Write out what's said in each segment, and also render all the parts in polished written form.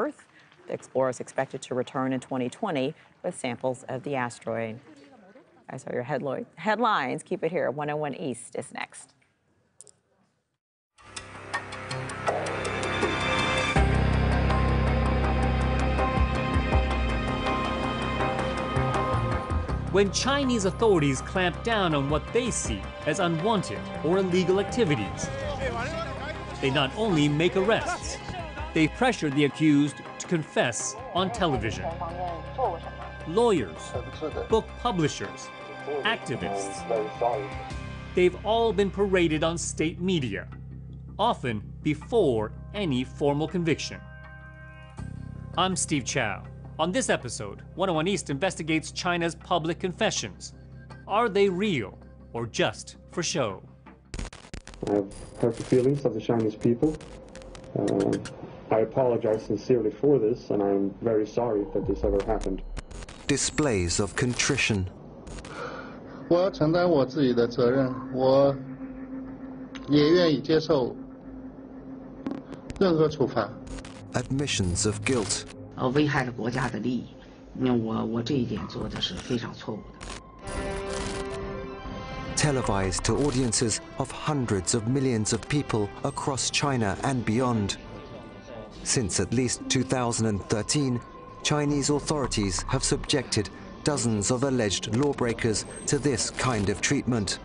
Earth. The explorer is expected to return in 2020 with samples of the asteroid. I saw your headlines. Keep it here. 101 East is next. When Chinese authorities clamp down on what they see as unwanted or illegal activities, they not only make arrests, they pressure the accused to confess on television. Lawyers, book publishers, activists, they've all been paraded on state media, often before any formal conviction. I'm Steve Chow. On this episode, 101 East investigates China's public confessions. Are they real or just for show? I have hurt the feelings of the Chinese people. I apologize sincerely for this, and I'm very sorry that this ever happened. Displays of contrition. 我要承担我自己的责任，我也愿意接受任何处罚。 Admissions of guilt. 危害了国家的利益，我这一点做的是非常错误的。 Televised to audiences of hundreds of millions of people across China and beyond. Since at least 2013, Chinese authorities have subjected dozens of alleged lawbreakers to this kind of treatment.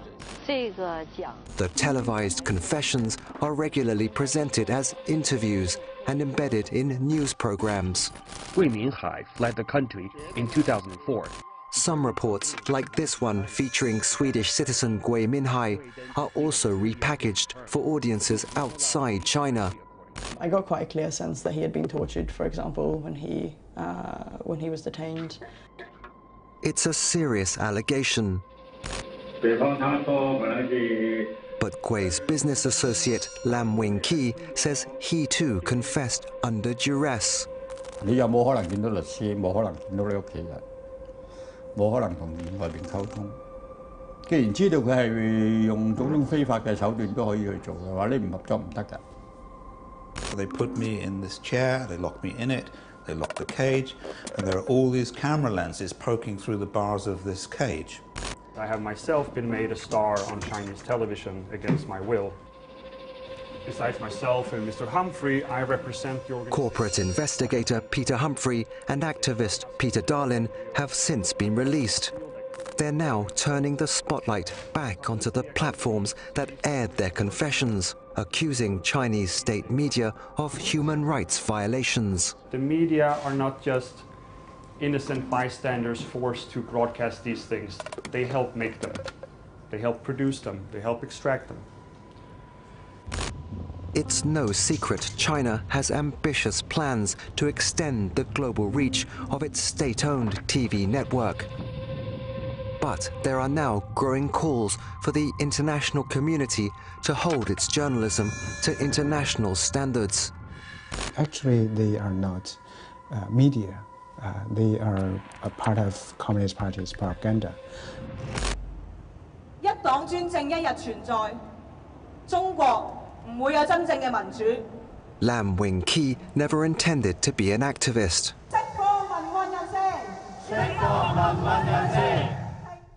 The televised confessions are regularly presented as interviews and embedded in news programs. Gui Minhai fled the country in 2004. Some reports, like this one featuring Swedish citizen Gui Minhai, are also repackaged for audiences outside China. I got quite a clear sense that he had been tortured, for example, when he was detained. It's a serious allegation. But Gui's business associate Lam Wing-Ki says he too confessed under duress. 你有冇可能見到律師？冇可能見到你屋企人，冇可能同外邊溝通。既然知道佢係用種種非法嘅手段都可以去做嘅話，你唔合作唔得㗎。They put me in this chair, they locked me in it, they locked the cage, and there are all these camera lenses poking through the bars of this cage. I have myself been made a star on Chinese television against my will. Besides myself and Mr. Humphrey, I represent the organization. Corporate investigator Peter Humphrey and activist Peter Darlin have since been released. They're now turning the spotlight back onto the platforms that aired their confessions, accusing Chinese state media of human rights violations. The media are not just innocent bystanders forced to broadcast these things. They help make them. They help produce them. They help extract them. It's no secret China has ambitious plans to extend the global reach of its state-owned TV network. But there are now growing calls for the international community to hold its journalism to international standards. Actually, they are not media. They are a part of Communist Party's propaganda. 一黨專政一日存在，中國唔會有真正嘅民主。 Lam Wing-Ki never intended to be an activist.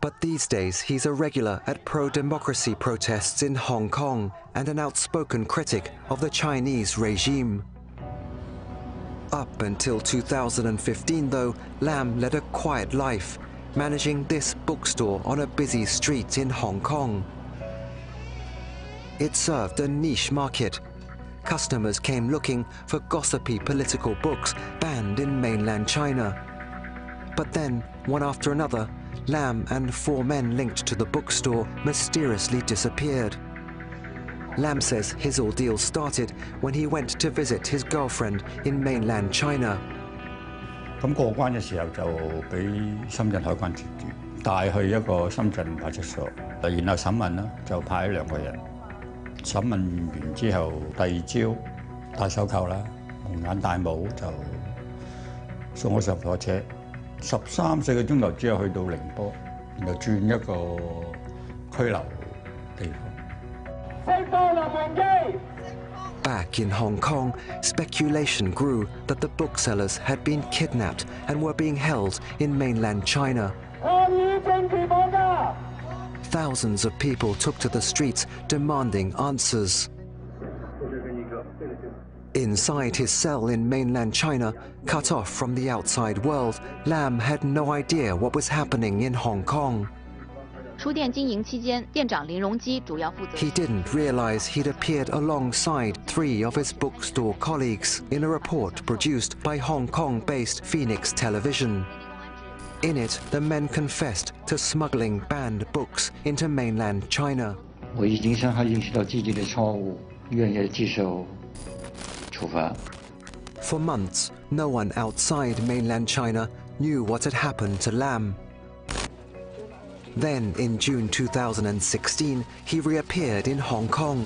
But these days, he's a regular at pro-democracy protests in Hong Kong and an outspoken critic of the Chinese regime. Up until 2015, though, Lam led a quiet life, managing this bookstore on a busy street in Hong Kong. It served a niche market. Customers came looking for gossipy political books banned in mainland China. But then, one after another, Lam and 4 men linked to the bookstore mysteriously disappeared. Lam says his ordeal started when he went to visit his girlfriend in mainland China. 咁過關嘅時候就俾深圳海關截住，帶去一個深圳派出所，然後審問啦，就派2個人。審問完之後，第2朝戴手銬啦，蒙眼戴帽就送我上火車，13、14個鐘頭之後去到寧波，然後轉一個拘留地方。釋放林榮基！ Back in Hong Kong, speculation grew that the booksellers had been kidnapped and were being held in mainland China. Thousands of people took to the streets demanding answers. Inside his cell in mainland China, cut off from the outside world, Lam had no idea what was happening in Hong Kong. 书店经营期间，店长林荣基主要负责。 He didn't realize he'd appeared alongside 3 of his bookstore colleagues in a report produced by Hong Kong-based Phoenix Television. In it, the men confessed to smuggling banned books into mainland China. 我已经向他认识到自己的错误，愿意接受处罚。 For months, no one outside mainland China knew what had happened to Lam. Then, in June 2016, he reappeared in Hong Kong.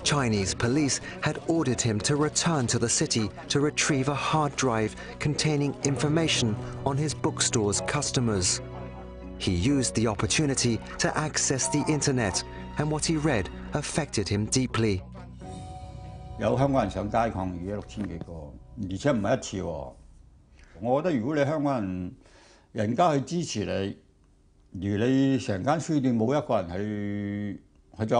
Chinese police had ordered him to return to the city to retrieve a hard drive containing information on his bookstore's customers. He used the opportunity to access the internet, and what he read affected him deeply. 有香港人上街抗議嘅6000幾個，而且唔係一次喎。我覺得如果你香港人家去支持你，而你成間書店冇一個人去做。